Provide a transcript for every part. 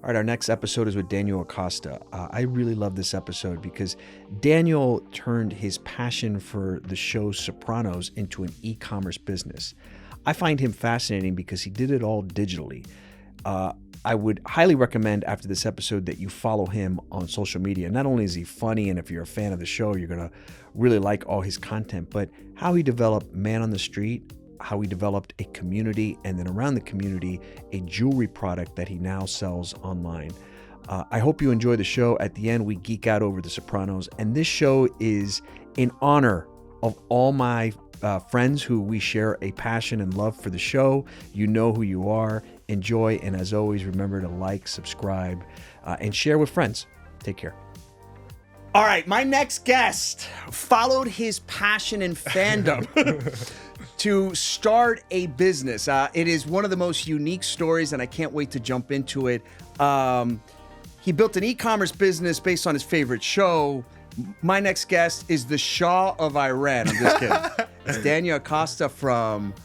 All right, our next episode is with Daniel Acosta. I really love this episode because Daniel turned his passion for the show Sopranos into an e-commerce business. I find him fascinating because he did it all digitally. I would highly recommend after this episode that you follow him on social media. Not only is he funny, and if you're a fan of the show, you're going to really like all his content, but how he developed Man on the Street, how he developed a community, and then around the community, a jewelry product that he now sells online. I hope you enjoy the show. At the end, we geek out over The Sopranos, and this show is in honor of all my friends who we share a passion and love for the show. You know who you are. Enjoy, and as always, remember to like, subscribe, and share with friends. Take care. All right, my next guest followed his passion and fandom to start a business. It is one of the most unique stories, and I can't wait to jump into it. He built an e-commerce business based on his favorite show. My next guest is the Shah of Iran. I'm just kidding. It's Daniel Acosta from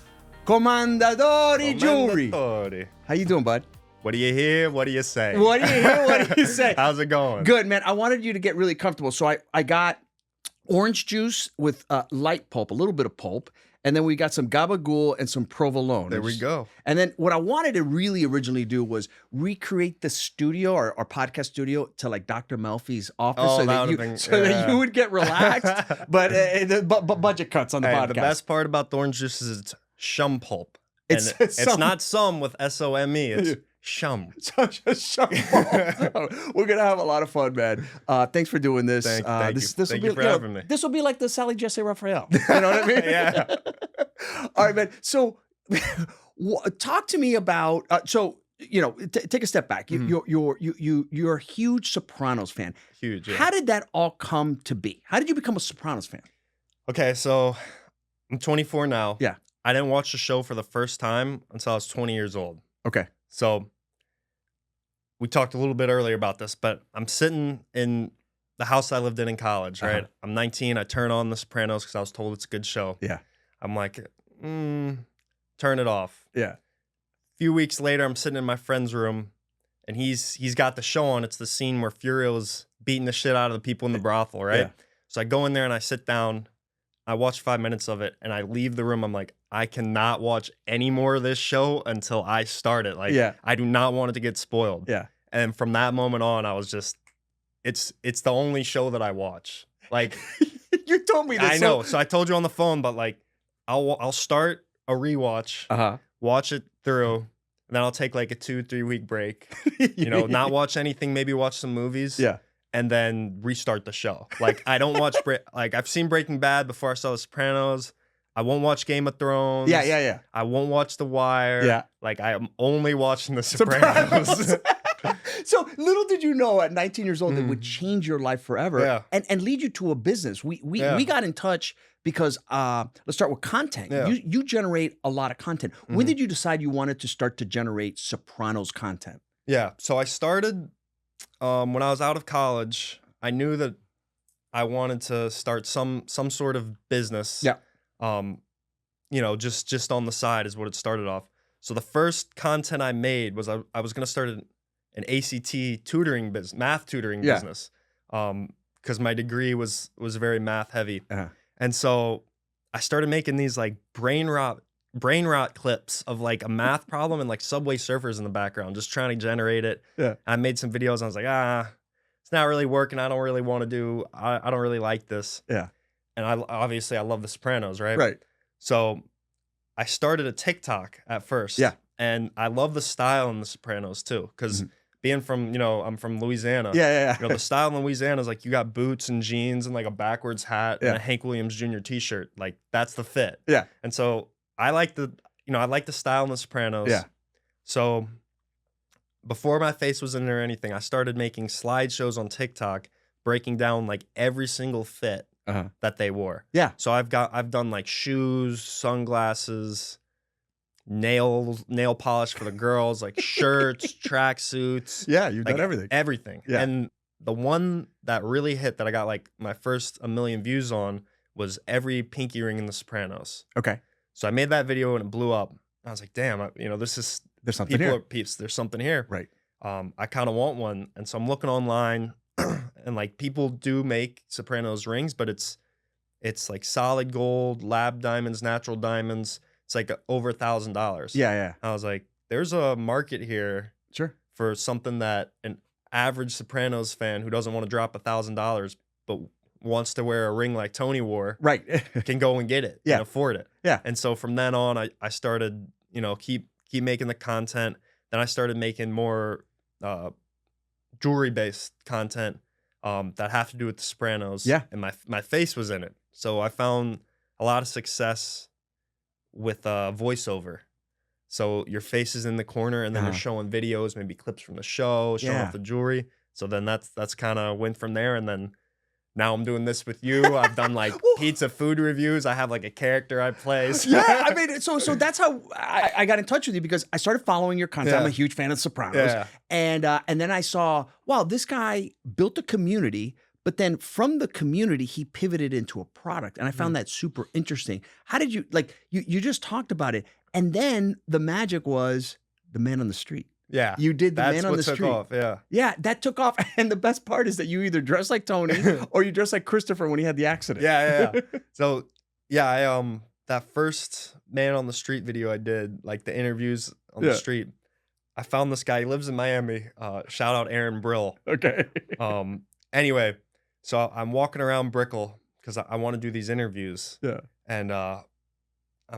Commendatori Jewelry. How you doing, bud? What do you hear? What do you say? What do you hear? What do you say? How's it going? Good, man. I wanted you to get really comfortable. So I got orange juice with light pulp, a little bit of pulp, and then we got some gabagool and some provolone. There we go. And then what I wanted to really originally do was recreate the studio, our podcast studio, to like Dr. Melfi's office, so that you would get relaxed. but budget cuts on the podcast. The best part about the orange juice is it's shum pulp. It's not some with S-O-M-E. It's shum. Shum pulp. We're gonna have a lot of fun, man. Thanks for doing this. Thank you for having me. This will be like the Sally Jesse Raphael. You know what I mean? Yeah. All right, man. So, talk to me about. Take a step back. You're a huge Sopranos fan. Huge. Yeah. How did that all come to be? How did you become a Sopranos fan? Okay, so I'm 24 now. Yeah. I didn't watch the show for the first time until I was 20 years old. Okay. So we talked a little bit earlier about this, but I'm sitting in the house I lived in college, right? I'm 19. I turn on The Sopranos because I was told it's a good show. Yeah. I'm like, turn it off. Yeah. A few weeks later, I'm sitting in my friend's room, and he's got the show on. It's the scene where Furio's beating the shit out of the people in the brothel, right? Yeah. So I go in there and I sit down. I watch 5 minutes of it, and I leave the room. I'm like, I cannot watch any more of this show until I start it. Like, I do not want it to get spoiled. Yeah. And from that moment on, I was just, it's the only show that I watch. Like, you told me this. I know. So I told you on the phone, but like, I'll start a rewatch, watch it through, and then I'll take like a 2-3 week break. Not watch anything. Maybe watch some movies. Yeah. And then restart the show. Like, I don't watch, like, I've seen Breaking Bad before I saw The Sopranos. I won't watch Game of Thrones. Yeah. I won't watch The Wire. Yeah. Like, I am only watching The Sopranos. So little did you know at 19 years old, it would change your life forever and lead you to a business. We got in touch because, let's start with content. Yeah. You generate a lot of content. When did you decide you wanted to start to generate Sopranos content? Yeah. So I started... when I was out of college, I knew that I wanted to start some sort of business. Yeah. Just on the side is what it started off. So the first content I made was I was going to start an ACT tutoring business, math tutoring business, because my degree was very math heavy. And so I started making these like brain rot clips of like a math problem and like Subway Surfers in the background, just trying to generate it. Yeah. I made some videos and I was like, it's not really working. I don't really want to do, I don't really like this. Yeah. And I love The Sopranos, right? Right. So I started a TikTok at first. Yeah. And I love the style in The Sopranos too. Cause being from, I'm from Louisiana. Yeah. The style in Louisiana is like, you got boots and jeans and like a backwards hat and a Hank Williams Jr. t-shirt. Like that's the fit. Yeah. And so I like the style in The Sopranos. Yeah. So before my face was in there or anything, I started making slideshows on TikTok, breaking down like every single fit that they wore. Yeah. So I've done like shoes, sunglasses, nail polish for the girls, like shirts, tracksuits. Yeah, you've like done everything. Everything. Yeah. And the one that really hit that I got like my first 1 million views on was every pinky ring in The Sopranos. Okay. So I made that video and it blew up. I was like, damn, this is There's something here. There's something here. Right. I kind of want one. And so I'm looking online and like people do make Sopranos rings, but it's like solid gold, lab diamonds, natural diamonds. It's like over $1,000. Yeah. I was like, there's a market here Sure. for something that an average Sopranos fan who doesn't want to drop $1,000 but wants to wear a ring like Tony wore, Right. can go and get it Yeah. and afford it. Yeah. And so from then on, I started, keep making the content. Then I started making more jewelry based content that have to do with the Sopranos. Yeah. And my face was in it. So I found a lot of success with voiceover. So your face is in the corner, and then you're showing videos, maybe clips from the show, showing off the jewelry. So then that's kind of went from there, and then now I'm doing this with you. I've done like pizza food reviews. I have like a character I play. Yeah, I mean, so that's how I got in touch with you, because I started following your content. I'm a huge fan of Sopranos, and then I saw, wow, this guy built a community. But then from the community, he pivoted into a product. And I found that super interesting. How did you, like, you just talked about it. And then the magic was the man on the street. Yeah. You did the man on the street. That's what took off, yeah. Yeah, that took off. And the best part is that you either dress like Tony or you dress like Christopher when he had the accident. Yeah. So, yeah, I that first man on the street video I did, like the interviews on the street, I found this guy. He lives in Miami. Shout out Aaron Brill. Okay. Anyway. So I'm walking around Brickell because I want to do these interviews. Yeah. And I'm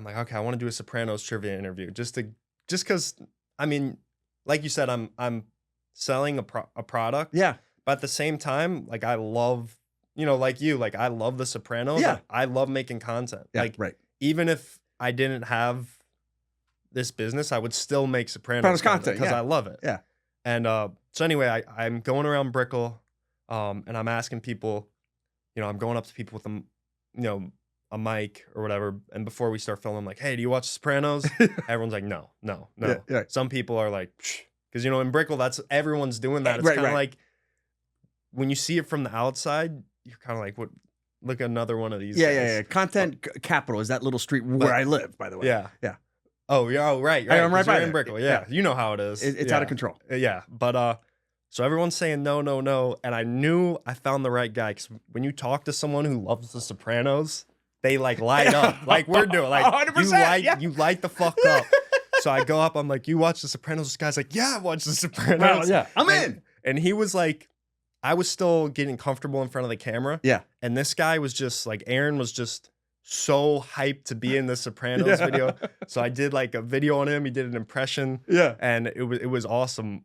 like, okay, I want to do a Sopranos trivia interview just because, I mean, like you said, I'm selling a product. Yeah. But at the same time, like I love, like you, like I love the Sopranos. Yeah. I love making content. Yeah, like, right. Even if I didn't have this business, I would still make Sopranos content because I love it. Yeah. And so anyway, I'm going around Brickell. And I'm asking people, I'm going up to people with a mic or whatever. And before we start filming, I'm like, hey, do you watch Sopranos? Everyone's like, no. Yeah. Some people are like, because, in Brickell, everyone's doing that. It's kind of like when you see it from the outside, you're kind of like, what? Look at another one of these. Yeah. Content capital is that little street where I live, by the way. Yeah. Oh, yeah. Oh, right. I'm right by in Brickell. Yeah. You know how it is. It's out of control. Yeah. But, so everyone's saying no, and I knew I found the right guy, because when you talk to someone who loves The Sopranos, they like light up like we're doing. Like 100%, you light the fuck up. So I go up, I'm like, you watch The Sopranos? This guy's like, yeah, I watch The Sopranos. Well, yeah, I'm in. And he was like, I was still getting comfortable in front of the camera. Yeah. And this guy was just like, Aaron was just so hyped to be in the Sopranos video. So I did like a video on him. He did an impression. Yeah. And it was awesome.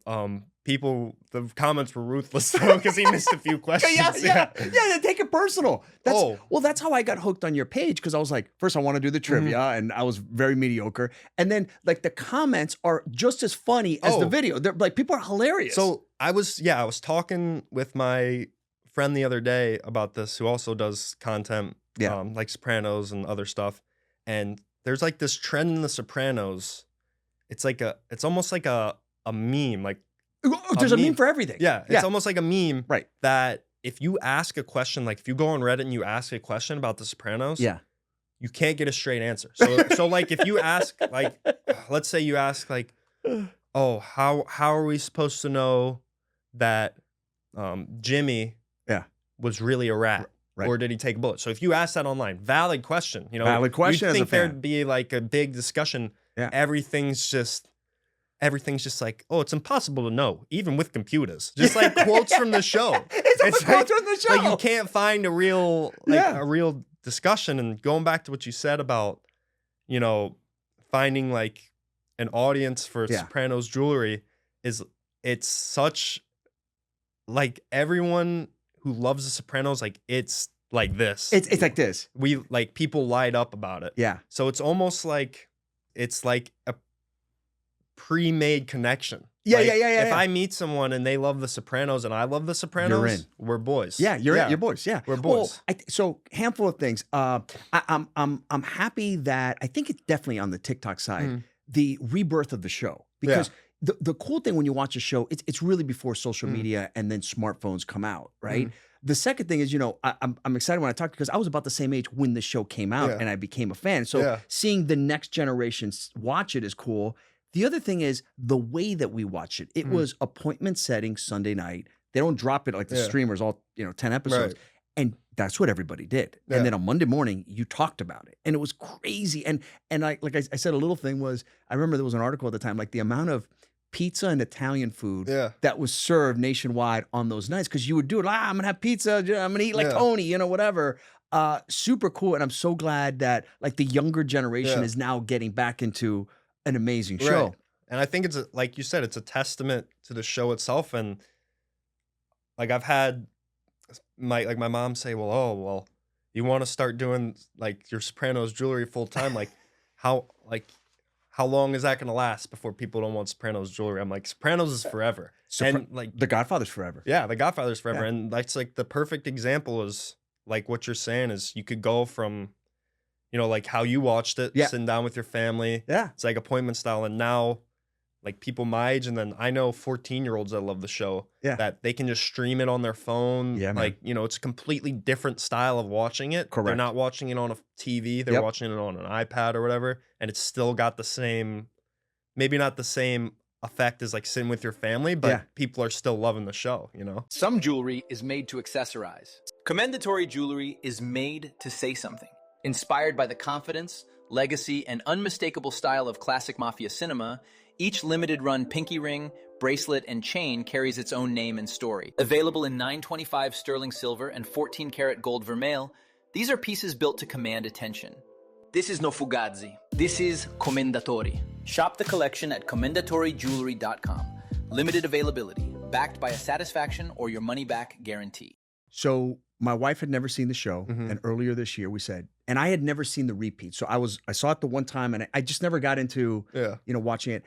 The comments were ruthless though, because he missed a few questions. Yeah, they take it personal. That's how I got hooked on your page, because I was like, first I want to do the trivia, and I was very mediocre. And then like the comments are just as funny as the video. They're like, people are hilarious. So I was talking with my friend the other day about this, who also does content, like Sopranos and other stuff. And there's like this trend in the Sopranos. It's almost like a meme, like. There's a meme for everything. Yeah, it's almost like a meme. Right. That if you ask a question, like if you go on Reddit and you ask a question about The Sopranos, you can't get a straight answer. So like if you ask, like, let's say you ask like, oh, how are we supposed to know that Jimmy was really a rat? Right. Or did he take a bullet? So if you ask that online, valid question. Valid question. You'd think there'd be like a big discussion. Yeah. Everything's just like, oh, it's impossible to know, even with computers. Just like quotes from the show. It's quotes from the show. Like you can't find a real discussion. And going back to what you said about, finding like an audience for Sopranos jewelry it's such like everyone who loves the Sopranos, like it's like this. It's like this. We like people light up about it. Yeah. So it's almost like it's like a pre-made connection. Yeah. If I meet someone and they love The Sopranos and I love The Sopranos, you're in. We're boys. Yeah, you're boys. Yeah, we're boys. Well, so handful of things. I'm happy that I think it's definitely on the TikTok side, the rebirth of the show, because the cool thing when you watch a show, it's really before social media and then smartphones come out, right? The second thing is, I'm excited when I talk, because I was about the same age when the show came out and I became a fan. So seeing the next generation watch it is cool. The other thing is the way that we watch it. It was appointment setting Sunday night. They don't drop it like the streamers, all 10 episodes. Right. And that's what everybody did. Yeah. And then on Monday morning, you talked about it. And it was crazy. And I said, a little thing was, I remember there was an article at the time, like the amount of pizza and Italian food that was served nationwide on those nights. Because you would do it, I'm going to have pizza. I'm going to eat like Tony, whatever. Super cool. And I'm so glad that like the younger generation is now getting back into an amazing show. Right. And I think it's like you said, it's a testament to the show itself. And like I've had my mom say, well, you want to start doing like your Sopranos jewelry full time? Like how long is that going to last before people don't want Sopranos jewelry? I'm like, Sopranos is forever. And like The Godfather's forever. Yeah, The Godfather's forever. Yeah. And that's like the perfect example is like what you're saying is you could go from, like how you watched it, sitting down with your family. Yeah. It's like appointment style. And now like people my age, and then I know 14-year-olds that love the show that they can just stream it on their phone. Yeah, man. Like, it's a completely different style of watching it. Correct. They're not watching it on a TV. They're watching it on an iPad or whatever. And it's still got the same, maybe not the same effect as like sitting with your family, but people are still loving the show, Some jewelry is made to accessorize. Commendatori jewelry is made to say something. Inspired by the confidence, legacy, and unmistakable style of classic mafia cinema, each limited-run pinky ring, bracelet, and chain carries its own name and story. Available in 925 sterling silver and 14-karat gold vermeil, these are pieces built to command attention. This is no Fugazi. This is Commendatori. Shop the collection at commendatorijewelry.com. Limited availability, backed by a satisfaction or your money-back guarantee. So my wife had never seen the show, and earlier this year we said, and I had never seen the repeat. So I saw it the one time, and I just never got into watching it.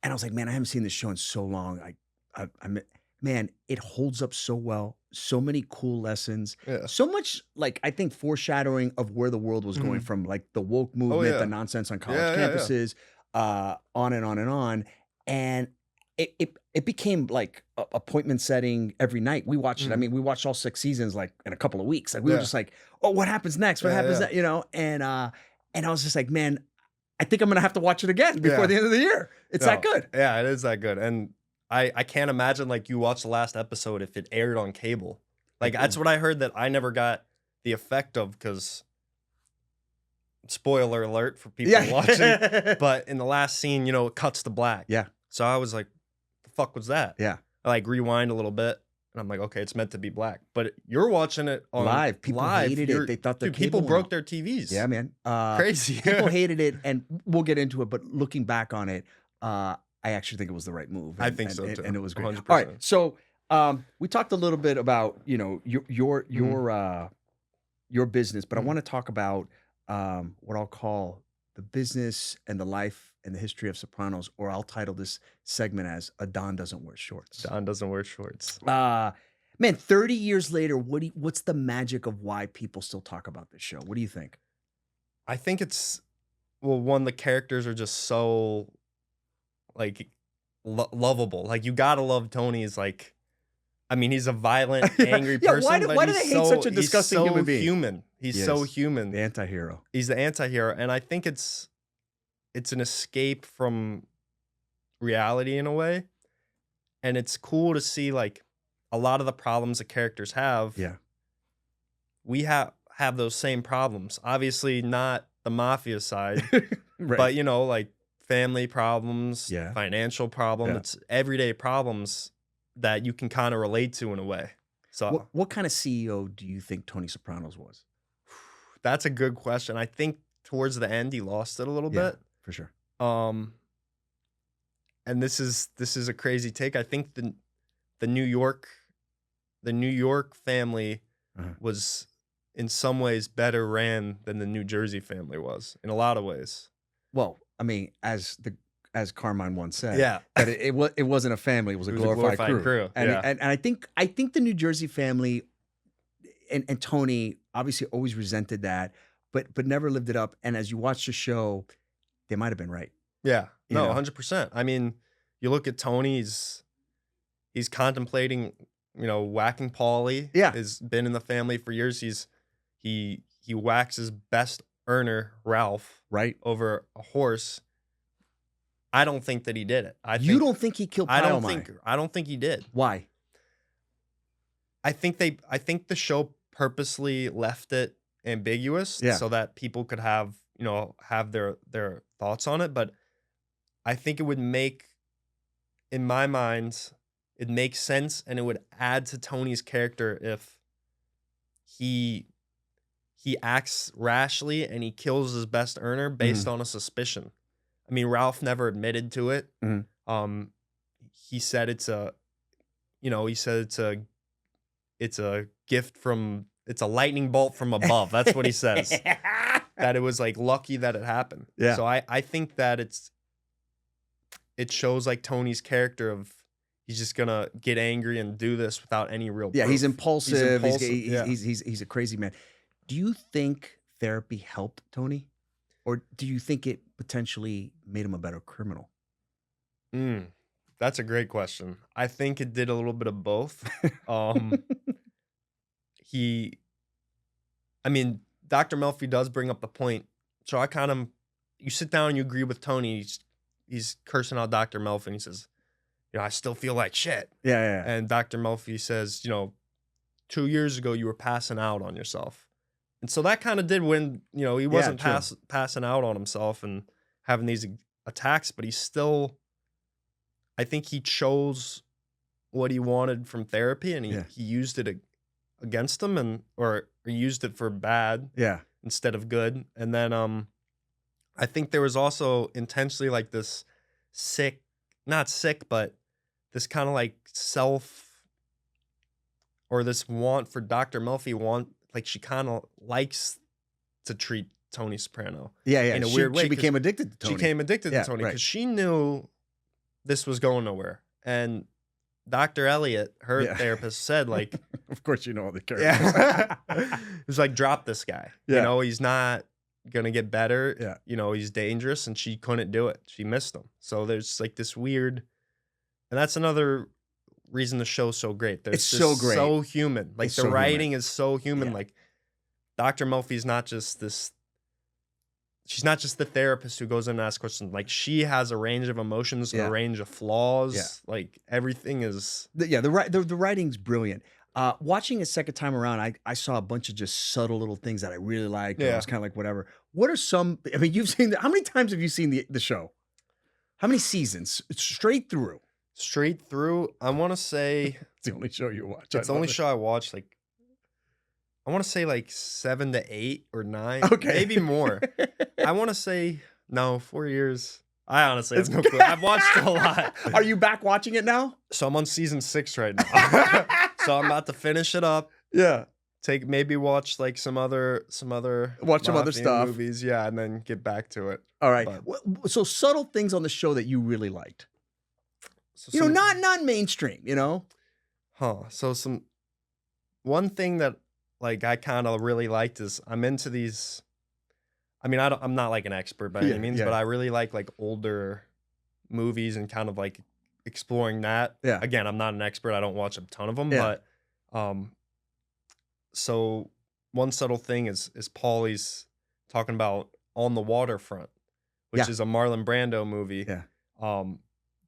And I was like, man, I haven't seen this show in so long. Man, it holds up so well. So many cool lessons. Yeah. So much, like, I think foreshadowing of where the world was going from, like the woke movement, the nonsense on college campuses, on and on and on. And it became like appointment setting every night. We watched it. I mean, we watched all 6 seasons like in a couple of weeks. Like we were just like, oh, what happens next? What happens next? And I was just like, man, I think I'm gonna have to watch it again before the end of the year. It's that good. Yeah, it is that good. And I can't imagine like you watched the last episode if it aired on cable. Like that's what I heard that I never got the effect of, because spoiler alert for people watching. But in the last scene, it cuts to black. Yeah. So I was like, the fuck was that? Yeah. I like rewind a little bit. And I'm like, okay, it's meant to be black. But you're watching it on live. People hated it. They thought people broke their TVs. Yeah, man. Crazy. People hated it, and we'll get into it. But looking back on it, I actually think it was the right move. I think so too. And it was great. 100%. All right. So we talked a little bit about your business, but I want to talk about what I'll call the business and the life and the history of Sopranos, or I'll title this segment as "A Don Doesn't Wear Shorts." Don doesn't wear shorts. Man, 30 years later, what's the magic of why people still talk about this show? What do you think? I think it's, well, one, the characters are just so like lovable. Like you gotta love Tony's like, I mean, he's a violent, angry person. Why do they hate such a disgusting human being? Human. He's so human. The anti-hero. He's the anti-hero. And I think it's an escape from reality in a way. And it's cool to see like a lot of the problems that characters have. Yeah. We have those same problems. Obviously not the mafia side, Right. but like family problems, Yeah. financial problems. Yeah. It's everyday problems that you can kind of relate to in a way. So What kind of CEO do you think Tony Sopranos was? that's a good question. I think towards the end he lost it a little bit. For sure. And this is a crazy take. I think the New York family was in some ways better ran than the New Jersey family was in a lot of ways. Well, I mean, as Carmine once said, Yeah. that it wasn't a family; it was a glorified crew. And, yeah. and I think the New Jersey family and Tony obviously always resented that, but never lived it up. And as you watch the show, they might have been right. Yeah. No, know? 100%. I mean, you look at Tony, he's contemplating, whacking Paulie. Yeah. Has been in the family for years. He whacks his best earner, Ralph, Right. over a horse. I don't think that he did it. You don't think he killed Paulie? I don't think he did. Why? I think the show purposely left it ambiguous so that people could have their thoughts on it. But I think it would make, in my mind, it makes sense, and it would add to Tony's character if he acts rashly and he kills his best earner based on a suspicion. I mean, Ralph never admitted to it. He said it's a gift from, it's a lightning bolt from above. That's what he says. That it was like lucky that it happened. Yeah. So I think that it shows like Tony's character of, he's just gonna get angry and do this without any real proof. He's impulsive. Yeah. He's a crazy man. Do you think therapy helped Tony, or do you think it potentially made him a better criminal? That's a great question. I think it did a little bit of both. Dr. Melfi does bring up the point. So you sit down and you agree with Tony. He's cursing out Dr. Melfi, and he says, I still feel like shit. Yeah. And Dr. Melfi says, 2 years ago you were passing out on yourself. And so that kind of did when, he wasn't passing out on himself and having these attacks, but I think he chose what he wanted from therapy, and he used it against him, or used it for bad instead of good. And then I think there was also intentionally like this not sick, but this kind of like or this want for Dr. Melfi, like she kind of likes to treat Tony Soprano. In a weird way. She became addicted to Tony. She became addicted to Tony because she knew this was going nowhere. And Dr. Elliot, her therapist, said like, of course you know all the characters. It was like, drop this guy. He's not gonna get better. He's dangerous, and she couldn't do it. She missed him. So there's like this weird, and that's another reason the show's so great. It's so great, so human. Like the writing is so human. Yeah. Like Dr. Melfi's not just this. She's not just the therapist who goes in and asks questions. Like she has a range of emotions, a range of flaws. Yeah. Like everything is. The writing's brilliant. Watching it second time around, I saw a bunch of just subtle little things that I really liked. I was kind of like, whatever. What are some? I mean, you've seen. How many times have you seen the show? How many seasons? Straight through. Straight through. I want to say it's the only show you watch. It's the only show I watch. Like, I want to say like 7 to 8 or 9. Okay, maybe more. I want to say no, 4 years. I honestly have no clue. I've watched a lot. Are you back watching it now? So I'm on season 6 right now. So I'm about to finish it up. Yeah. Maybe watch like some other watch some other stuff, movies, and then get back to it. All right. So subtle things on the show that you really liked. So not mainstream. So one thing that like I kind of really liked is I'm into these. I mean, I'm not like an expert by any means, but I really like older movies and kind of like exploring that. Yeah. Again, I'm not an expert. I don't watch a ton of them, but so one subtle thing is Paulie's talking about On the Waterfront, which is a Marlon Brando movie. Yeah.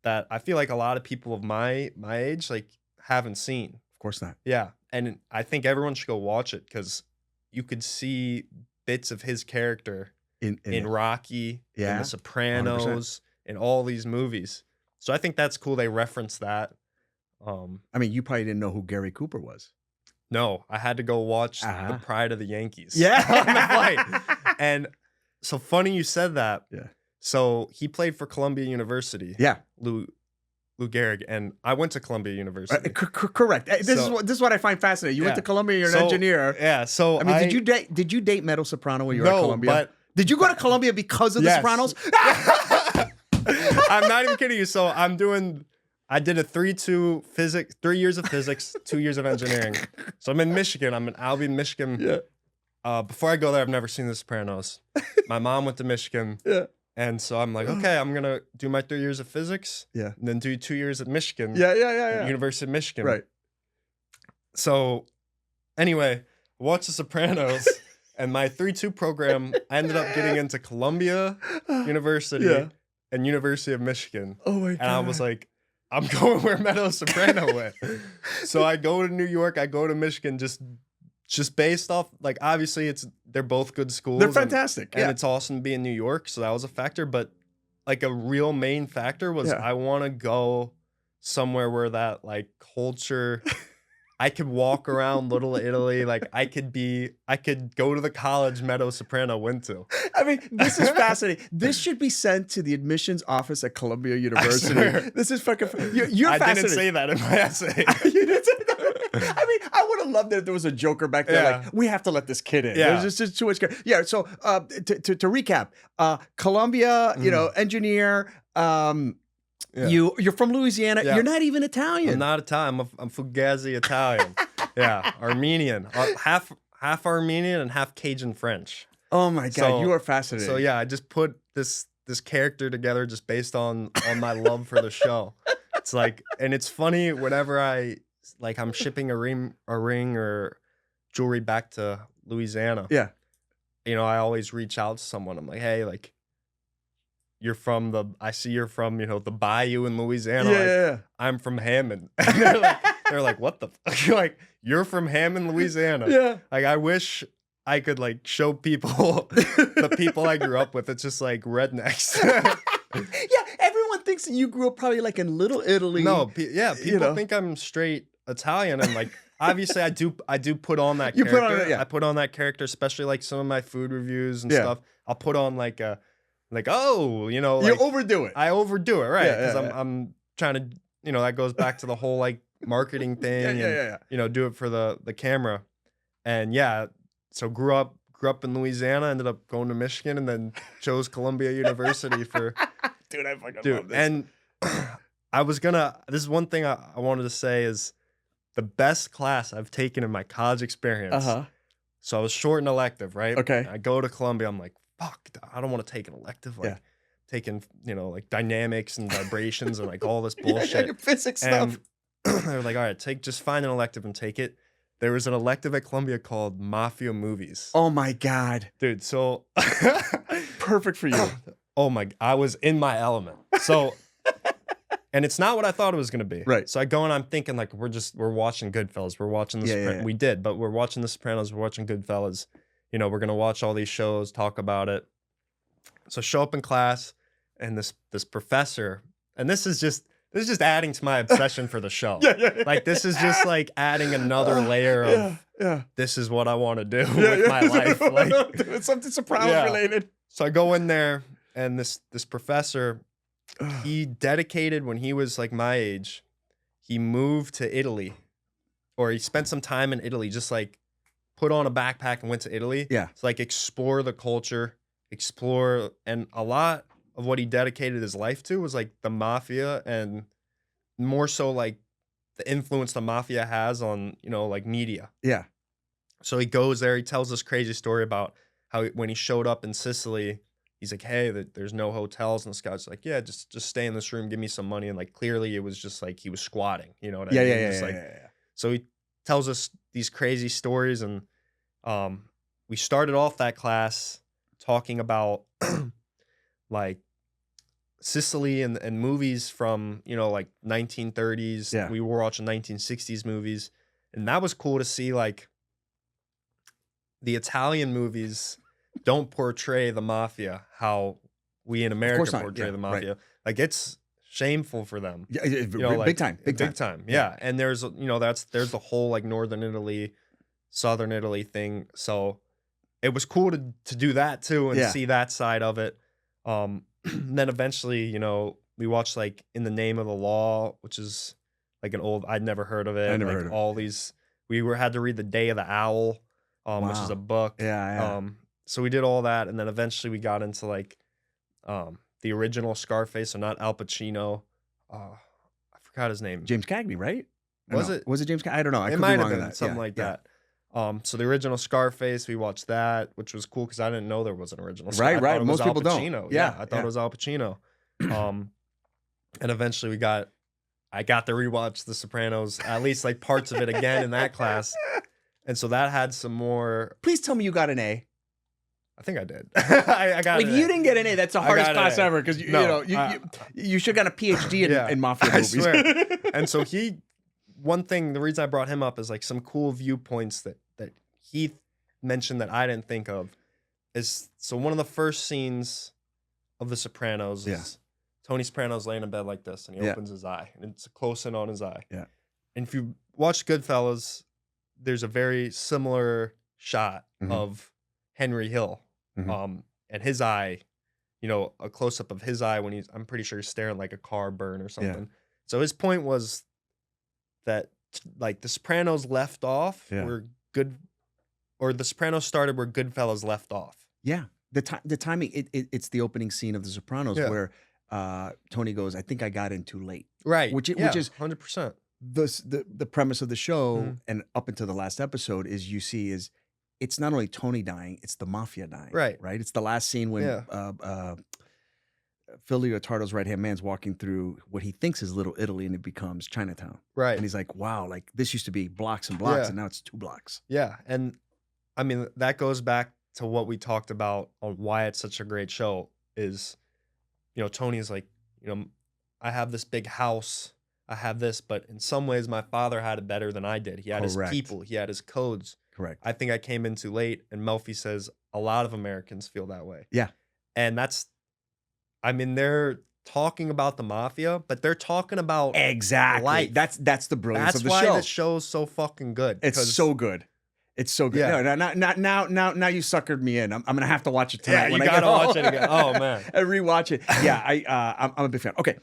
That I feel like a lot of people of my age like haven't seen. Of course not. Yeah. And I think everyone should go watch it because you could see bits of his character in Rocky, in The Sopranos, 100%. In all these movies. So I think that's cool. They reference that. I mean, you probably didn't know who Gary Cooper was. No, I had to go watch The Pride of the Yankees. Yeah. On the flight. And so funny you said that. Yeah. So he played for Columbia University. Yeah. Lou Gehrig, and I went to Columbia University. Correct. This is what I find fascinating. You went to Columbia. You're an engineer. Yeah. So I mean, did you date Meadow Soprano when you were at Columbia? But did you go to Columbia because of The Sopranos? I'm not even kidding you. So I did a 3-2 physics, 3 years of physics, 2 years of engineering. So I'm in Michigan. I'm in Albion, Michigan. Yeah. Before I go there, I've never seen The Sopranos. My mom went to Michigan. Yeah. And so I'm like, okay, I'm gonna do my 3 years of physics. Yeah. And then do 2 years at Michigan. Yeah. University of Michigan. Right. So anyway, watch The Sopranos. And my 3-2 program, I ended up getting into Columbia University and University of Michigan. Oh my God. And I was like, I'm going where Meadow Soprano went. So I go to New York, I go to Michigan just based off, like, obviously they're both good schools. They're fantastic. And it's awesome to be in New York. So that was a factor. But like a real main factor was I want to go somewhere where that like culture, I could walk around Little Italy. Like I could go to the college Meadow Soprano went to. I mean, this is fascinating. This should be sent to the admissions office at Columbia University. This is fucking. You're I fascinating. didn't say that in my essay. You didn't say that? I mean, I would have loved it if there was a joker back there. Like, we have to let this kid in. Yeah. There's just too much. Yeah. So to recap, Columbia, engineer. You're from Louisiana. Yeah. You're not even Italian. I'm not Italian. I'm Fugazi Italian. Yeah, Armenian. Half Armenian and half Cajun French. Oh my God, you are fascinating. So yeah, I just put this character together just based on my love for the show. It's like, and it's funny whenever I'm shipping a ring or jewelry back to Louisiana. Yeah. I always reach out to someone. I'm like, hey, like, I see you're from, the Bayou in Louisiana. Yeah. I'm from Hammond. And they're like, what the fuck? You're from Hammond, Louisiana. Yeah. Like, I wish I could like show people the people I grew up with. It's just like rednecks. Yeah, everyone thinks that you grew up probably like in Little Italy. No, people think I'm straight Italian, and like obviously I do put on that You character. put on it, yeah. I put on that character, especially like some of my food reviews and stuff. I'll put on like you overdo it. I overdo it, right? Because Yeah. I'm trying to, that goes back to the whole like marketing thing. Yeah. Do it for the camera. And yeah, so grew up in Louisiana, ended up going to Michigan, and then chose Columbia University for Dude, I fucking love this. And this is one thing I wanted to say is the best class I've taken in my college experience. So I was short an elective, right? Okay. I go to Columbia, I'm like, fuck, I don't want to take an elective. Like taking, like dynamics and vibrations and like all this bullshit. Your physics And stuff. they were like, all right, just find an elective and take it. There was an elective at Columbia called Mafia Movies. Oh my God. Dude, so perfect for you. Oh my, I was in my element. So, and it's not what I thought it was going to be. Right. So I go and I'm thinking like, we're watching Goodfellas. We're watching the Sopranos. Yeah. We did, but we're watching the Sopranos. We're watching Goodfellas. We're going to watch all these shows, talk about it. So show up in class and this professor, and this is just adding to my obsession for the show. Like this is just like adding another layer of this is what I want to do with my life. Like it's something Sopranos related. So I go in there, and this professor, he dedicated when he was like my age, he moved to Italy, or he spent some time in Italy, just like put on a backpack and went to Italy. Yeah. To like explore the culture, and a lot of what he dedicated his life to was like the mafia, and more so like the influence the mafia has on, like media. Yeah. So he goes there, he tells this crazy story about how when he showed up in Sicily, he's like, hey, there's no hotels. And the guy's like, yeah, just stay in this room, give me some money. And like, clearly it was just like, he was squatting, you know what I mean? Yeah. So he tells us these crazy stories. And we started off that class talking about like Sicily and movies from, like 1930s. Yeah. We were watching 1960s movies. And that was cool to see, like, the Italian movies don't portray the mafia how we in America portray the mafia. Right. Like, it's shameful for them. Yeah, like, big time. Yeah. And there's there's the whole like Northern Italy, Southern Italy thing. So it was cool to do that too and see that side of it. Then eventually, we watched like In the Name of the Law, which is like an old, I'd never heard of it. I never like heard of it. all these, had to read The Day of the Owl, which is a book. Yeah. So we did all that, and then eventually we got into like the original Scarface, so not Al Pacino. I forgot his name. James Cagney, right? Was it James Cagney? I don't know. It might have been something like that. So the original Scarface, we watched that, which was cool because I didn't know there was an original. Right. Most people don't. Yeah, I thought it was Al Pacino. And eventually I got to rewatch The Sopranos, at least like parts of it again in that class. And so that had some more. Please tell me you got an A. I think I did. I got If an you A. didn't get an A, that's the hardest got an class A. ever because you should have got a PhD in mafia I movies. swear. And so the reason I brought him up is like some cool viewpoints that he mentioned that I didn't think of is, so one of the first scenes of The Sopranos is Tony Soprano's laying in bed like this and he opens his eye and it's a close in on his eye. Yeah. And if you watch Goodfellas, there's a very similar shot of Henry Hill. And his eye, a close up of his eye when I'm pretty sure he's staring like a car burn or something. Yeah. So his point was that like The Sopranos left off were good, or The Sopranos started where Goodfellas left off. Yeah. The timing, it's the opening scene of The Sopranos where Tony goes, I think I got in too late. Right. Which is 100%. The premise of the show and up until the last episode is it's not only Tony dying, it's the mafia dying. Right. It's the last scene when Phil Leotardo's right-hand man's walking through what he thinks is Little Italy and it becomes Chinatown. Right. And he's like, wow, like this used to be blocks and blocks and now it's 2 blocks. Yeah. And I mean, that goes back to what we talked about on why it's such a great show is, Tony's like, I have this big house, I have this, but in some ways my father had it better than I did. He had his people, he had his codes. Correct. I think I came in too late. And Melfi says a lot of Americans feel that way. Yeah. And they're talking about the mafia, but they're talking about life. That's the brilliance of the show. That's why this show's so fucking good. It's so good. It's so good. Yeah. No, now you suckered me in. I'm gonna have to watch it tonight. Yeah, you gotta watch it again. Oh man, and rewatch it. Yeah, I'm a big fan. Okay,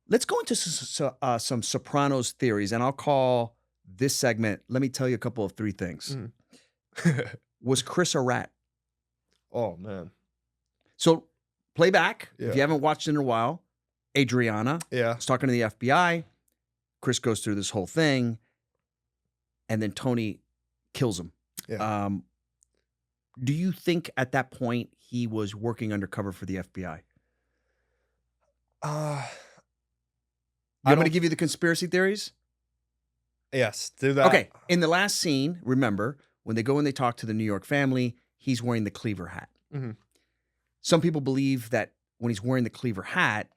let's go into some Sopranos theories, and I'll call this segment. Let me tell you a couple of 3 things. Was Chris a rat? Oh man. So play back if you haven't watched it in a while. Adriana is talking to the FBI. Chris goes through this whole thing, and then Tony kills him. Yeah. Do you think at that point he was working undercover for the FBI? I'm going to give you the conspiracy theories. Yes, do that. Okay. In the last scene, remember, when they go and they talk to the New York family, he's wearing the Cleaver hat. Some people believe that when he's wearing the Cleaver hat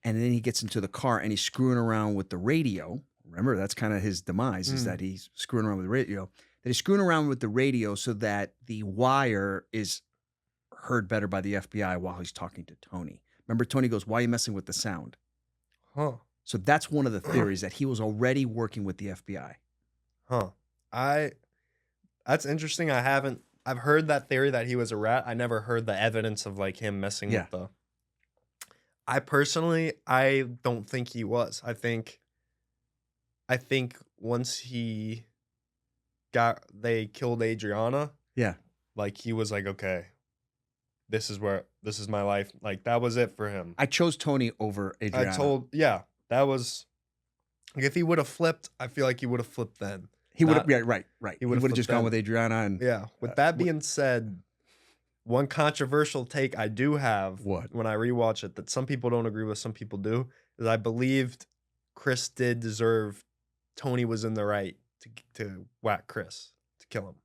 and then he gets into the car and he's screwing around with the radio, remember, that's kind of his demise, is that he's screwing around with the radio, that he's screwing around with the radio so that the wire is heard better by the FBI while he's talking to Tony. Remember, Tony goes, why are you messing with the sound? Huh. So that's one of the theories, that he was already working with the FBI. Huh. That's interesting. I've heard that theory that he was a rat. I never heard the evidence of like him messing with the. I don't think he was. I think once they killed Adriana. Yeah. Like he was like, okay, this is my life. Like that was it for him. I chose Tony over Adriana. That was, like, if he would have flipped, I feel like he would have flipped then. He would have, right. He would have just gone with Adriana. And with that being said, one controversial take I do have when I rewatch it that some people don't agree with, some people do, is I believed Chris did deserve. Tony was in the right to whack Chris, to kill him.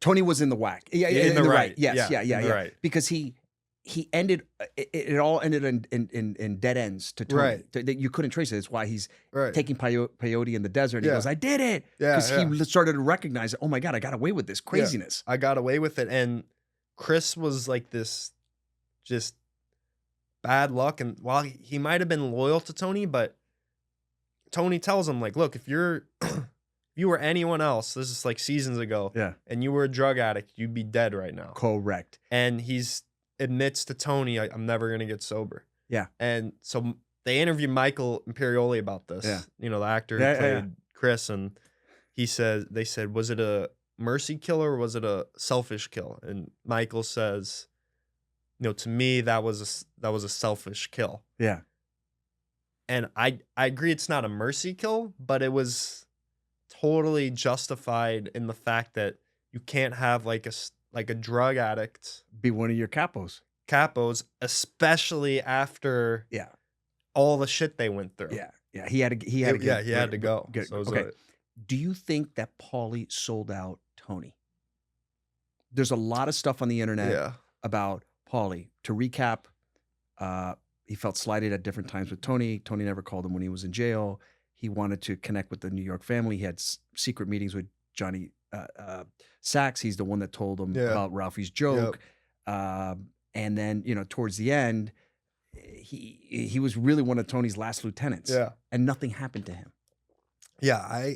Tony was in the whack. Yeah, in the right. Yes, yeah. Right. Because he ended. It all ended in dead ends to Tony. Right. You couldn't trace it. It's why he's taking peyote in the desert. And he goes, "I did it." Because he started to recognize, "Oh my God, I got away with this craziness. I got away with it." And Chris was like this, just bad luck. And while he might have been loyal to Tony, but Tony tells him, like, look, if you were anyone else, this is like seasons ago, and you were a drug addict, you'd be dead right now. Correct. And he's admits to Tony, I'm never going to get sober. Yeah. And so they interviewed Michael Imperioli about this, the actor who played Chris, and they said, was it a mercy kill or was it a selfish kill? And Michael says, to me, that was a selfish kill. Yeah. And I agree it's not a mercy kill, but it was totally justified in the fact that you can't have like a drug addict be one of your capos, especially after all the shit they went through. Yeah. He had to go. Okay. Do you think that Paulie sold out Tony? There's a lot of stuff on the internet about Paulie. To recap, he felt slighted at different times with Tony. Tony never called him when he was in jail. He wanted to connect with the New York family. He had secret meetings with Johnny Sachs. He's the one that told him about Ralphie's joke. Yep. And then, towards the end, he was really one of Tony's last lieutenants. Yeah. And nothing happened to him. Yeah,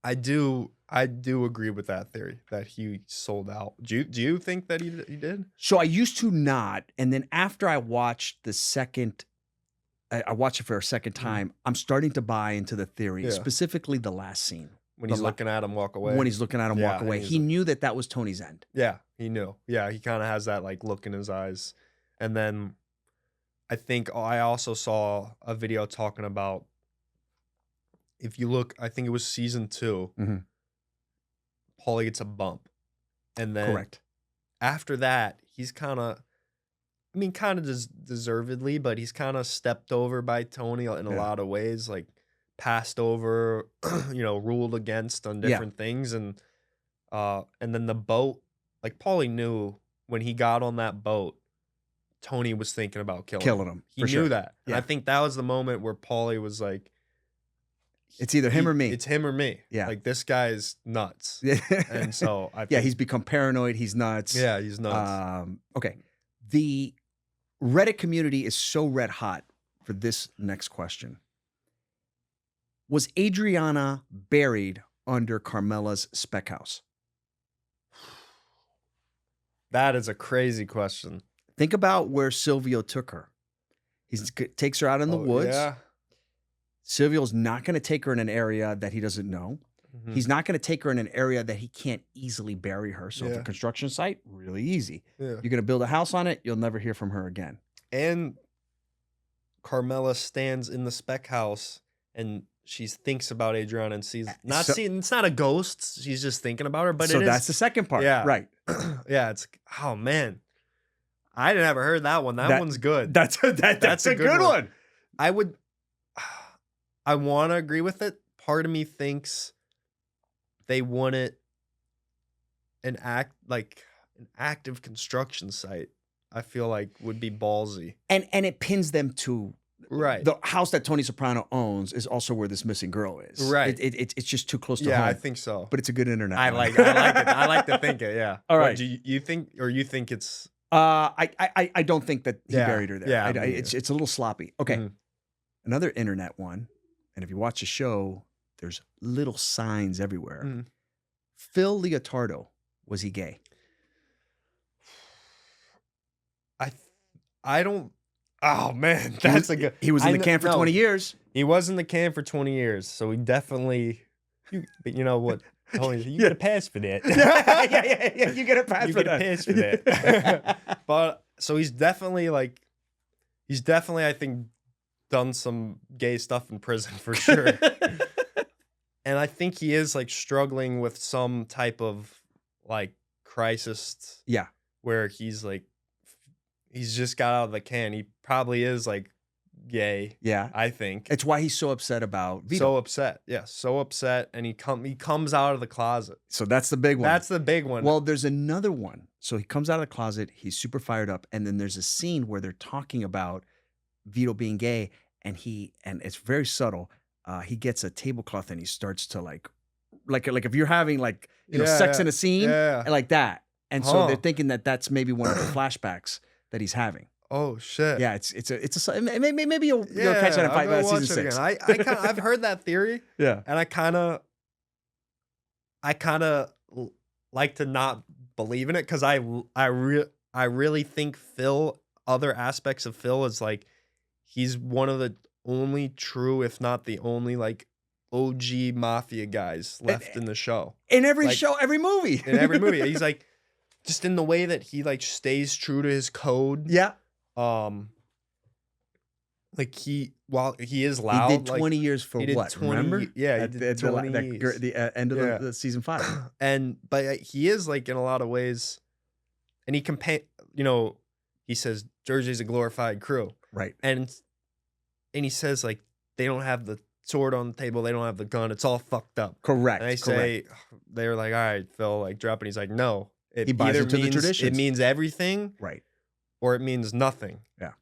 I do agree with that theory that he sold out. Do you think that he did? So I used to not, and then after I watched the second, I watched it for a second time. I'm starting to buy into the theory, specifically the last scene when he's looking at him walk away. When he's looking at him walk away, he knew that was Tony's end. Yeah, he knew. Yeah, he kind of has that like look in his eyes, and then I think I also saw a video talking about. If you look, I think it was season 2, Paulie gets a bump. And then after that, he's kind of deservedly, but he's kind of stepped over by Tony in a lot of ways, like passed over, ruled against on different things. And then the boat, like Paulie knew when he got on that boat, Tony was thinking about killing him. He knew that. And I think that was the moment where Paulie was like, it's either him or me. It's him or me. Yeah. Like, this guy is nuts. Yeah. And so, I think, he's become paranoid. He's nuts. Yeah, he's nuts. Okay. The Reddit community is so red hot for this next question. Was Adriana buried under Carmela's spec house? That is a crazy question. Think about where Silvio took her. He takes her out in the woods. Yeah. Silvio's not going to take her in an area that he doesn't know. Mm-hmm. He's not going to take her in an area that he can't easily bury her. So if a construction site, really easy. Yeah. You're going to build a house on it, you'll never hear from her again. And Carmela stands in the spec house and she thinks about Adriana and sees it's not a ghost. She's just thinking about her, but that's the second part. Yeah. Right. Yeah, it's oh man. I never heard that one. That one's good. That's a good one. I want to agree with it. Part of me thinks they wanted an active construction site. I feel like would be ballsy. And it pins them to the house that Tony Soprano owns is also where this missing girl is. Right. It's just too close to home. Yeah, I think so. But it's a good internet. I like it. I like to think it. Yeah. All right. Do you think it's? I don't think that he buried her there. Yeah. It's a little sloppy. Okay. Another internet one. And if you watch the show, there's little signs everywhere. Phil Leotardo, was he gay? I don't. Oh man, that's a good. He was in the can for 20 years. He was in the can for 20 years, so he definitely. You know what? Tony, you get a pass for that. Yeah. You get a pass for that. You get a pass for that. But so he's definitely I think done some gay stuff in prison for sure. And I think he is like struggling with some type of like crisis. Yeah. Where he's just got out of the can. He probably is like gay. Yeah. I think. It's why he's so upset about Vito. So upset. Yeah. So upset. And he comes out of the closet. So that's the big one. That's the big one. Well, there's another one. So he comes out of the closet. He's super fired up. And then there's a scene where they're talking about Vito being gay. And it's very subtle. He gets a tablecloth and he starts to like if you're having sex in a scene like that. And so they're thinking that that's maybe one of the flashbacks that he's having. Oh shit! Yeah, maybe you'll catch that in season 6. I've heard that theory. Yeah, and I kind of like to not believe in it because I really think Phil. Other aspects of Phil is like he's one of the only true, if not the only, like OG mafia guys left in the show. In every show, every movie, he's like. Just in the way that he like stays true to his code. Yeah. Like while he is loud. He did 20 years for what? Remember? Yeah, he did 20 years. The end of the season 5. But he is like in a lot of ways, and he says Jersey's a glorified crew. Right. And he says like they don't have the sword on the table, they don't have the gun, it's all fucked up. Correct. And they're like, all right, Phil, like drop it. He's like, no. He buys into the It traditions. means everything, Right. or it means nothing. Yeah.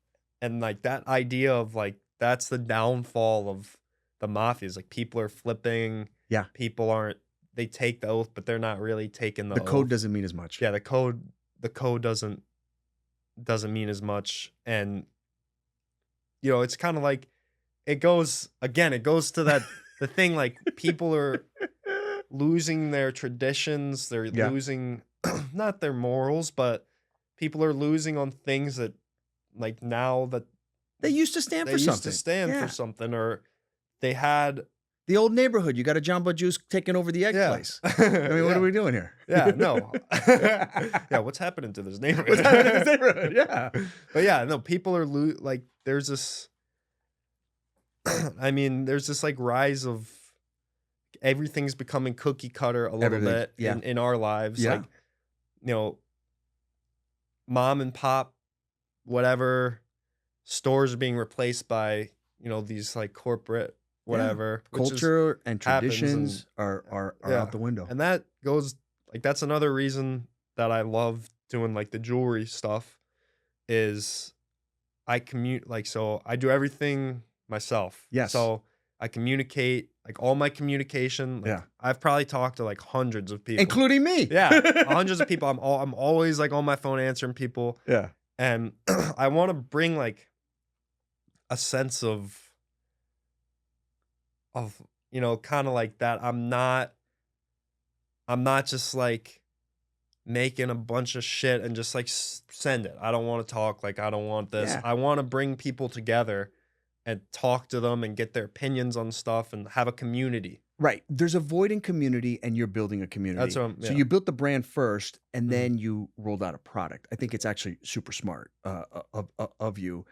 And like that idea of like that's the downfall of the mafia is like people are flipping. Yeah. People aren't. They take the oath, but they're not really taking the The code oath. doesn't mean as much. Yeah, the code doesn't mean as much, and you know it's kind of like it goes to that the thing like people are losing their traditions, they're losing not their morals, but people are losing on things that like now that They used to stand they for used something. to stand for something, or they had The old neighborhood. You got a Jamba Juice taking over the egg place. I mean, what are we doing here? Yeah, no. Yeah, what's happening to this neighborhood? What's happening to this neighborhood? Yeah. But yeah, no, people are like there's this I mean, there's this like rise of everything's becoming cookie cutter a little bit in our lives. Yeah. Like, you know, mom and pop, whatever, stores are being replaced by, you know, these like corporate whatever. which is- Culture and happens traditions are out the window. And that goes like that's another reason that I love doing like the jewelry stuff is I do everything myself. Yes. So I communicate like all my communication. Like, I've probably talked to like hundreds of people. Including me. Yeah. Hundreds of people. I'm always like on my phone answering people. Yeah. And I want to bring like a sense of you know, kind of like that. I'm not just like making a bunch of shit and just like send it. I don't want to talk. Like, I don't want this. Yeah. I want to bring people together and talk to them and get their opinions on stuff and have a community. Right. There's a void in community and you're building a community. That's what So you built the brand first and then you rolled out a product. I think it's actually super smart of you.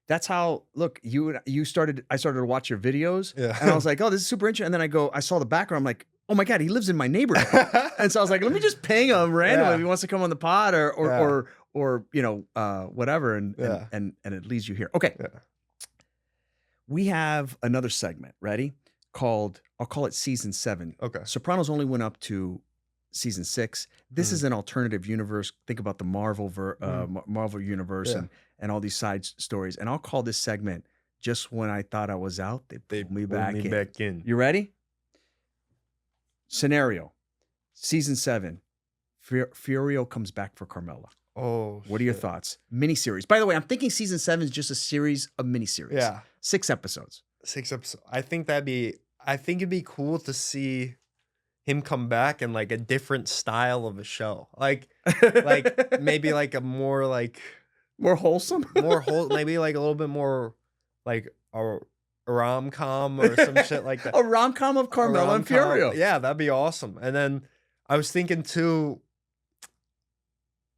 That's how, look, I started to watch your videos and I was like, oh, this is super interesting. And then I saw the background. I'm like, oh my God, he lives in my neighborhood. And so I was like, let me just ping him randomly if he wants to come on the pod or you know, whatever. And it leads you here. Okay. Yeah. We have another segment, ready? I'll call it season 7. Okay. Sopranos only went up to season 6. This is an alternative universe. Think about the Marvel universe and all these side stories. And I'll call this segment Just When I Thought I Was Out, They Pulled Me Back In. You ready? Scenario. Season 7. Furio comes back for Carmela. Oh, what are your thoughts? Miniseries. By the way, I'm thinking season 7 is just a series of miniseries. Yeah. 6 episodes. 6 episodes. I think it'd be cool to see him come back in like a different style of a show. Like maybe like a more like more wholesome, maybe like a little bit more like a rom-com or some shit like that. A rom-com of Carmela and Furio. Yeah, that'd be awesome. And then I was thinking too,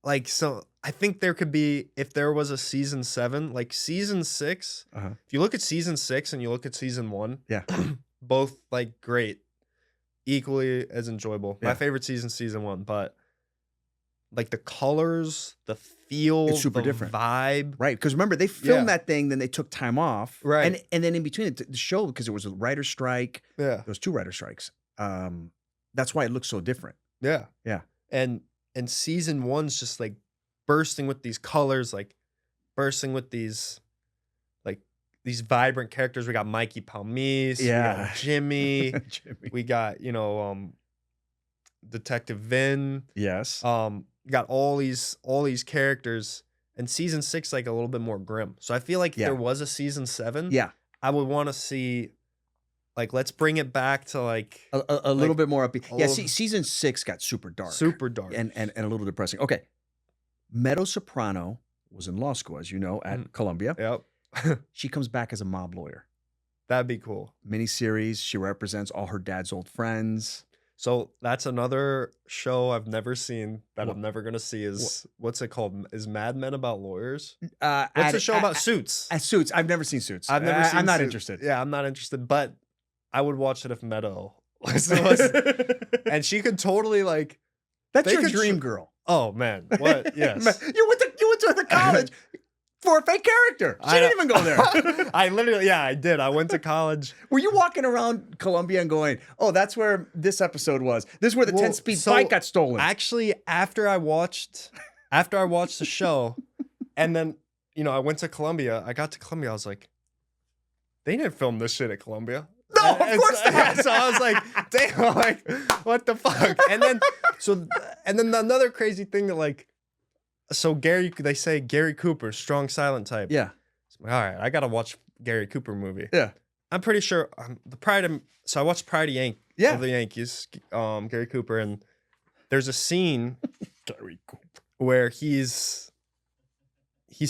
like, so I think there could be, if there was a season 7, like season 6, if you look at season 6 and you look at season 1, both like great, equally as enjoyable. My favorite season 1, but like the colors, the feel, it's super the different vibe. Right. Because remember, they filmed that thing, then they took time off. Right. And then in between the show, because there was a writer strike. Yeah. There was 2 writer strikes. That's why it looks so different. Yeah. Yeah. And season 1's just like bursting with these colors, like bursting with these vibrant characters. We got Mikey Palmise, we got Jimmy, we got, you know, Detective Vin. Yes. We got all these characters, and season 6 like a little bit more grim. So I feel like if there was a season 7, I would want to see, like, let's bring it back to like a little bit more upbeat. Yeah, season 6 got super dark. Super dark. And a little depressing. Okay. Meadow Soprano was in law school, as you know, at Columbia. Yep. She comes back as a mob lawyer. That'd be cool. Miniseries. She represents all her dad's old friends. So that's another show I've never seen that I'm never gonna see. What's it called? Is Mad Men about lawyers? What's the show about Suits? Suits. I've never seen Suits. I've never seen. I'm not Suits. interested. Yeah, I'm not interested. But I would watch it if Meadow was, and she could totally like. That's your dream girl. Oh man, what? Yes. You went to the college. for a fake character. She didn't even go there. I literally, yeah, I did. I went to college. Were you walking around Colombia and going, oh, that's where this episode was. This is where the 10-speed bike got stolen. Actually, after I watched the show, and then, you know, I went to Colombia. I got to Colombia. I was like, they didn't film this shit at Colombia. No, of course not. So I was like, damn, like, what the fuck? And then another crazy thing that, like, so they say Gary Cooper, strong silent type. Yeah. So I'm like, all right, I gotta watch Gary Cooper movie. Yeah. I'm pretty sure so I watched Pride of the Yankees, Gary Cooper, and there's a scene where he's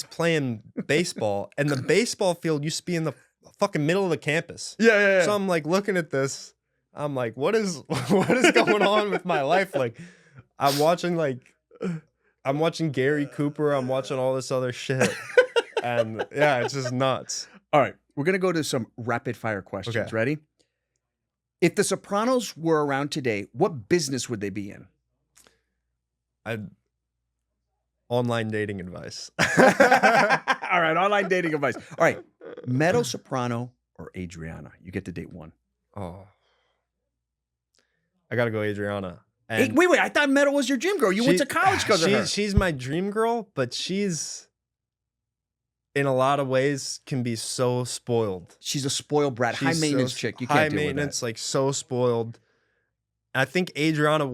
playing baseball, and the baseball field used to be in the fucking middle of the campus. Yeah. So I'm like looking at this, I'm like, what is going on with my life? Like, I'm watching Gary Cooper, I'm watching all this other shit. And yeah, it's just nuts. All right, we're going to go to some rapid fire questions. Okay. Ready? If the Sopranos were around today, what business would they be in? Online dating advice. All right, online dating advice. All right, Meadow Soprano or Adriana? You get to date one. Oh. I got to go Adriana. And Wait, I thought Meadow was your dream girl. You went to college because of her. She's my dream girl, but she's, in a lot of ways, can be so spoiled. She's a spoiled brat, high maintenance chick. You can't high deal with maintenance, that. like so spoiled. I think Adriana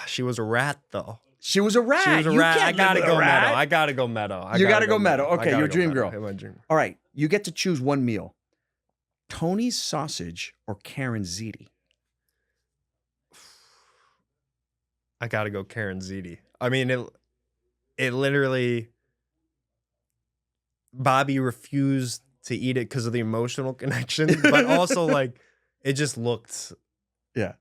she was a rat though. She was a rat. She was a You rat. can't I gotta live with go a rat. Meadow. I gotta go Meadow. You gotta go Meadow. Okay, your dream girl. My dream. All right, you get to choose one meal: Tony's sausage or Karen ziti. I gotta go Karen ziti. I mean, it literally. Bobby refused to eat it because of the emotional connection, but also like it just looked. Yeah.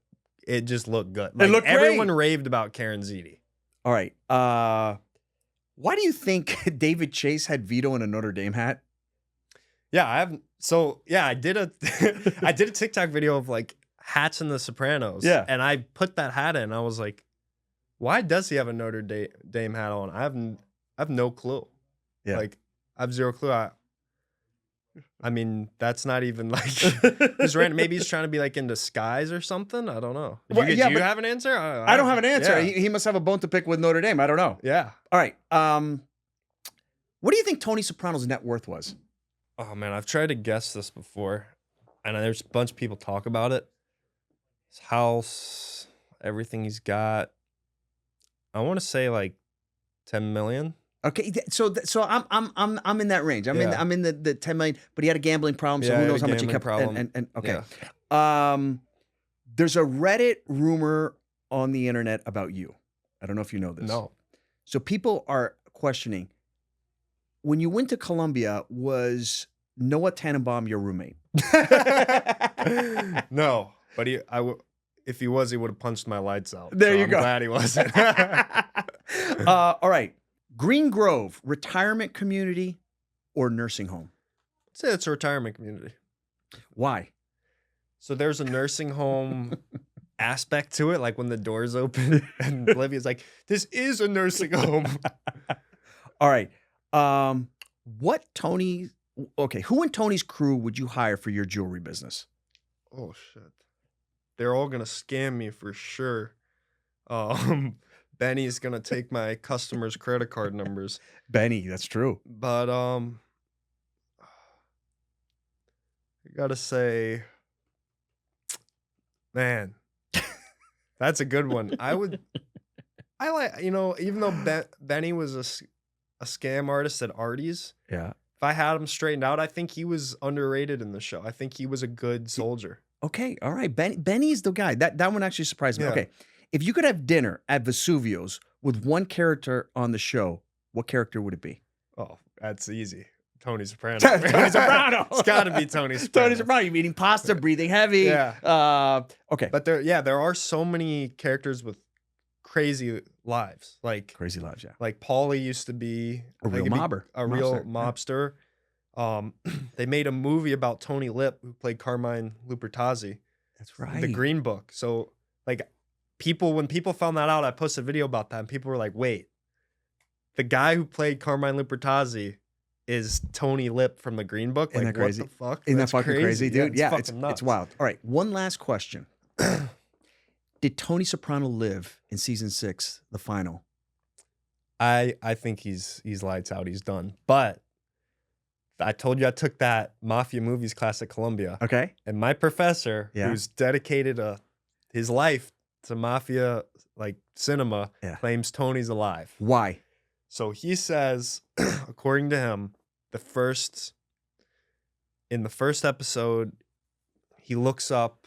It just looked good. It looked great. Everyone raved about Karen ziti. All right. Why do you think David Chase had Vito in a Notre Dame hat? Yeah, I have. So yeah, I did a TikTok video of like hats in the Sopranos. Yeah, and I put that hat in. I was like, why does he have a Notre Dame hat on? I have no clue. Yeah, like I have zero clue. I mean, that's not even like just random. Maybe he's trying to be like in disguise or something. I don't know. Do you have an answer? I don't have an answer. Yeah. He must have a bone to pick with Notre Dame. I don't know. Yeah. All right. What do you think Tony Soprano's net worth was? Oh man, I've tried to guess this before, and there's a bunch of people talk about it. His house, everything he's got. I want to say like 10 million. Okay, so I'm in that range. I'm in the 10 million, but he had a gambling problem, so who knows how much he kept. And okay, there's a Reddit rumor on the internet about you. I don't know if you know this. No. So people are questioning, when you went to Colombia, was Noah Tannenbaum your roommate? No, but if he was, he would have punched my lights out. There you go. I'm glad he wasn't. All right. Green Grove, retirement community or nursing home? I'd say it's a retirement community. Why? So there's a nursing home aspect to it, like when the doors open and Olivia's like, this is a nursing home. All right. Who in Tony's crew would you hire for your jewelry business? Oh, shit. They're all going to scam me for sure. Benny's gonna take my customers' credit card numbers. Benny, that's true. But I gotta say, man, that's a good one. I like, even though Benny was a scam artist at Artie's. Yeah. If I had him straightened out, I think he was underrated in the show. I think he was a good soldier. Okay, all right. Benny's the guy. That one actually surprised me. Yeah. Okay. If you could have dinner at Vesuvio's with one character on the show, what character would it be? Oh, that's easy. Tony Soprano. Tony Soprano. It's got to be Tony Soprano. Tony Soprano. You're eating pasta, breathing heavy. Yeah. Okay. But there are so many characters with crazy lives. Like crazy lives, yeah. Like Paulie used to be a real mobster. Real mobster. They made a movie about Tony Lip, who played Carmine Lupertazzi. That's right. The Green Book. So like when people found that out, I posted a video about that, and people were like, wait, the guy who played Carmine Lupertazzi is Tony Lip from the Green Book. Isn't Like, that crazy? what the fuck? Isn't that That's fucking crazy, dude? Yeah, It's fucking nuts. it's wild. All right, one last question. Did Tony Soprano live in season 6, the final? I think he's lights out. He's done. But I told you I took that mafia movies class at Columbia. Okay. And my professor, Yeah. who's dedicated his life to mafia like cinema, Yeah. claims Tony's alive. Why? So he says, according to him, in the first episode, he looks up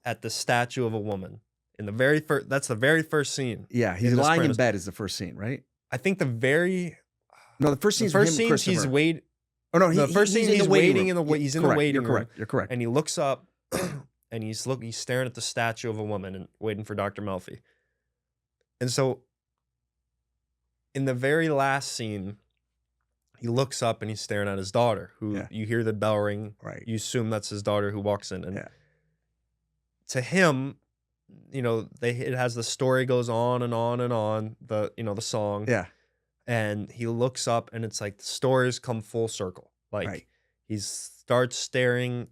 at the statue of a woman. In the very first, that's the very first scene. Yeah, he's in The lying in Sopranos. bed is the first scene, right? I think the first scene. first scene he's waiting. Oh no, The first scene he's waiting in the he's in the waiting You're room. correct. You're correct. And he looks up and he's staring at the statue of a woman and waiting for Dr. Melfi. And so in the very last scene, he looks up and he's staring at his daughter, who you hear the bell ring. Right. You assume that's his daughter who walks in. And Yeah. to him, it has the story goes on and on and on, the song. Yeah. And he looks up and it's like the stories come full circle. Like Right. he starts staring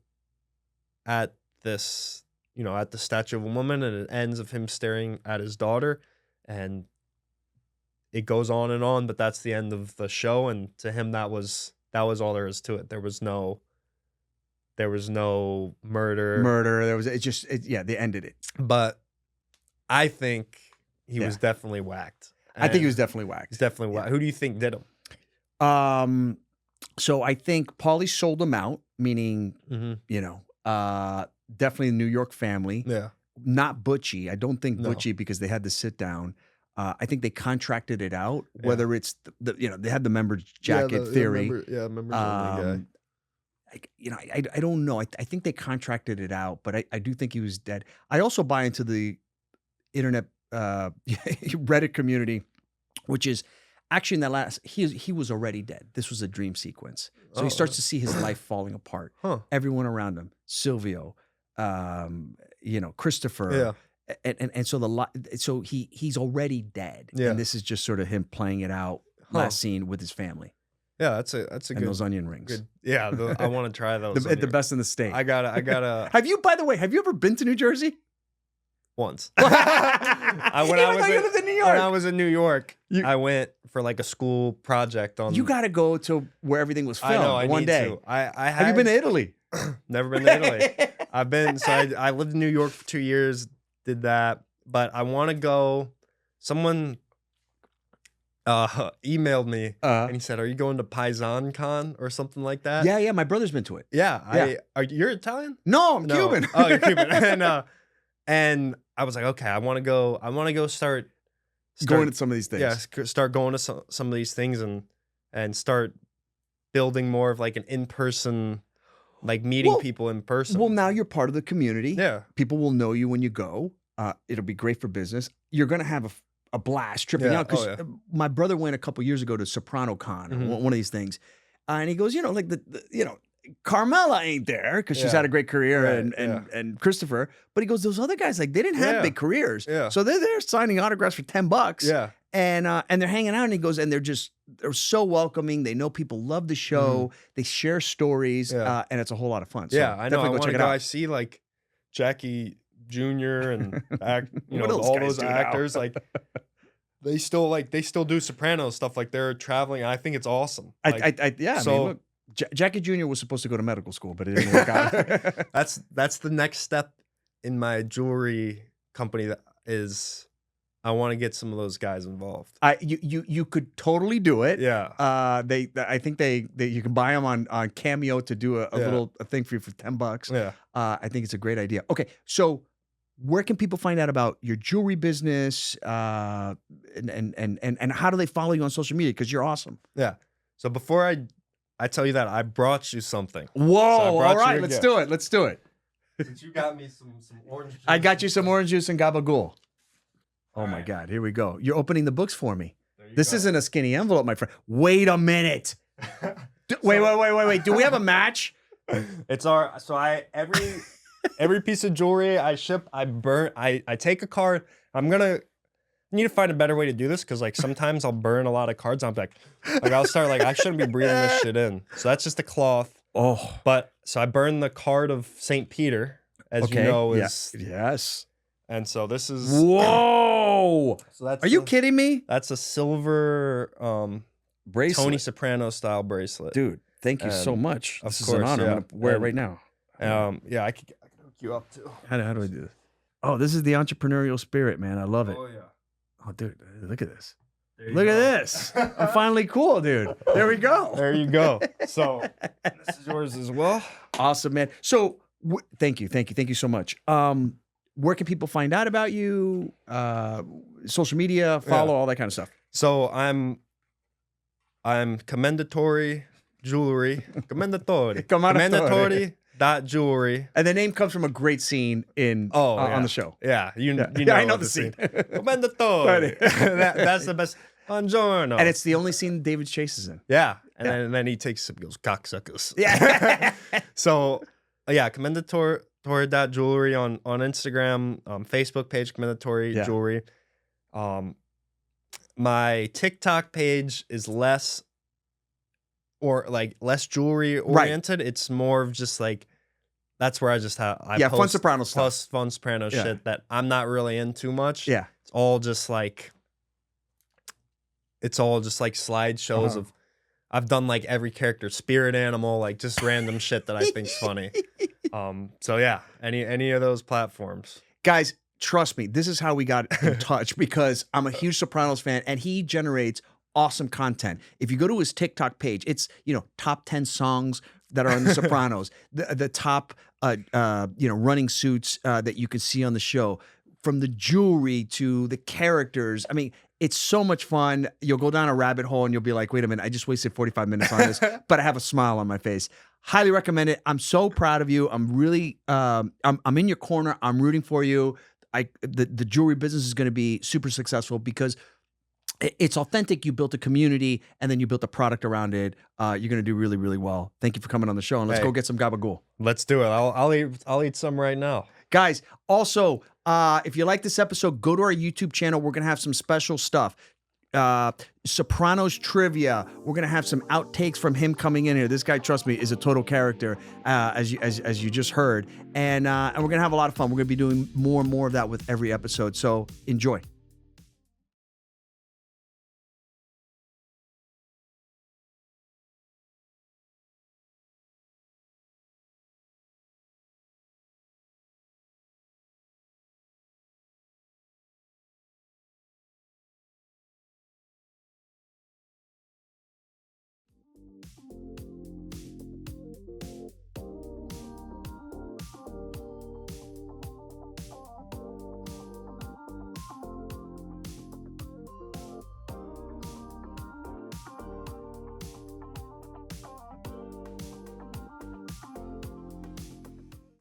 at this, at the statue of a woman, and it ends of him staring at his daughter, and it goes on and on, but that's the end of the show. And to him, that was all there is to it. There was no murder. They ended it. But I think he was definitely whacked. I think he was definitely whacked. He's definitely whacked. Who do you think did him? So I think Paulie sold him out, meaning, definitely the New York family. Yeah. Not Butchie. I don't think No. Butchie, because they had to sit down. I think they contracted it out, whether it's they had the member jacket theory. Members only guy. I don't know. I think they contracted it out, but I do think he was dead. I also buy into the internet Reddit community, which is actually in that last he was already dead. This was a dream sequence, so he starts to see his life falling apart. Huh. Everyone around him, Silvio, Christopher, and so he's already dead. Yeah. And this is just sort of him playing it out. Last scene with his family. Yeah, that's a And good those onion rings. Good. Yeah, I want to try those. The best in the state. I gotta. Have you, by the way, have you ever been to New Jersey? Once. When you lived in New York. When I was in New York, I went for like a school project on. You got to go to where everything was filmed. I know. I one need day. to. I Have you been to Italy? Never been to Italy. I've been. So I lived in New York for 2 years. Did that, but I want to go. Someone emailed me and he said, "Are you going to Paisan Con or something like that?" Yeah. My brother's been to it. Yeah. You're Italian? No, I'm Cuban. Oh, you're Cuban. And I was like, okay, I want to go start going to some of these things. Yeah, start going to some of these things and start building more of like an in-person, like meeting people in person. Well, now you're part of the community. Yeah. People will know you when you go. It'll be great for business. You're going to have a blast tripping out. Because my brother went a couple years ago to Soprano Con, or one of these things. And he goes, like Carmela ain't there because she's had a great career, and Christopher. But he goes, those other guys, like, they didn't have big careers. Yeah. So they're there signing autographs for $10. Yeah. And they're hanging out, and he goes, and they're so welcoming. They know people love the show. They share stories, and it's a whole lot of fun. So I know. I want to check it go. out. I see like Jackie Jr. and What else all guys those do now? actors like. They still do Sopranos stuff. Like they're traveling. I think it's awesome. Like, So Jackie Jr. was supposed to go to medical school, but it didn't work out. that's the next step in my jewelry company. That is, I want to get some of those guys involved. You could totally do it. Yeah. I think you can buy them on Cameo to do a little thing for you for $10. Yeah. I think it's a great idea. Okay, so where can people find out about your jewelry business, and how do they follow you on social media? Because you're awesome. Yeah. So before I tell you that, I brought you something. Whoa! All right, let's do it. Since you got me some orange juice. I got you some orange juice and gabagool. Oh my God, here we go. You're opening the books for me. This isn't a skinny envelope, my friend. Wait a minute. Wait. Do we have a match? It's every piece of jewelry I ship, I burn. I take a card. I'm gonna I need to find a better way to do this because like sometimes I'll burn a lot of cards. I'm like I'll start like I shouldn't be breathing this shit in. So that's just a cloth. Oh, But so I burned the card of Saint Peter, as you know, is yes. and so this is Whoa. so that's Are you kidding me? That's a silver Bracelet. Tony Soprano style bracelet. Dude, thank you so And much. of This is course, an honor. yeah. I'm gonna wear it And, right now. yeah, I can hook you up too. How do I do this? Oh, this is the entrepreneurial spirit, man. I love it. Oh yeah. Oh, dude, look at this. There you Look go. at this. I'm finally cool, dude. There we go. There you go. So this is yours as well. Awesome, man. So thank you so much. Where can people find out about you? Social media, follow, all that kind of stuff. So I'm Commendatori Jewelry. Commendatori dot jewelry. And the name comes from a great scene in on the show. Yeah, you know I know the scene. Commendatori. That's the best. Buongiorno. And it's the only scene David Chase is in. Yeah. And then he takes it and goes, cocksuckers. Yeah. So, yeah, Commendatori.jewelry on Instagram, Facebook page, Commendatori Jewelry. My TikTok page is less jewelry oriented. Right. It's more of just like, that's where I just have, post Fun Soprano stuff. Fun Soprano shit that I'm not really in too much. Yeah. It's all just like slideshows of, I've done like every character, spirit animal, like just random shit that I think's funny. So yeah, any of those platforms. Guys, trust me, this is how we got in touch because I'm a huge Sopranos fan and he generates awesome content. If you go to his TikTok page, it's, top 10 songs that are in the Sopranos, the top, running suits that you can see on the show, from the jewelry to the characters. I mean, it's so much fun. You'll go down a rabbit hole and you'll be like, wait a minute, I just wasted 45 minutes on this, but I have a smile on my face. Highly recommend it. I'm so proud of you. I'm really, I'm in your corner. I'm rooting for you. The jewelry business is going to be super successful because it's authentic. You built a community and then you built a product around it. You're going to do really, really well. Thank you for coming on the show, and let's go get some gabagool. Let's do it. I'll eat some right now. Guys, also, if you like this episode, go to our YouTube channel. We're going to have some special stuff. Sopranos trivia. We're going to have some outtakes from him coming in here. This guy, trust me, is a total character, as you just heard. And we're going to have a lot of fun. We're going to be doing more and more of that with every episode. So enjoy.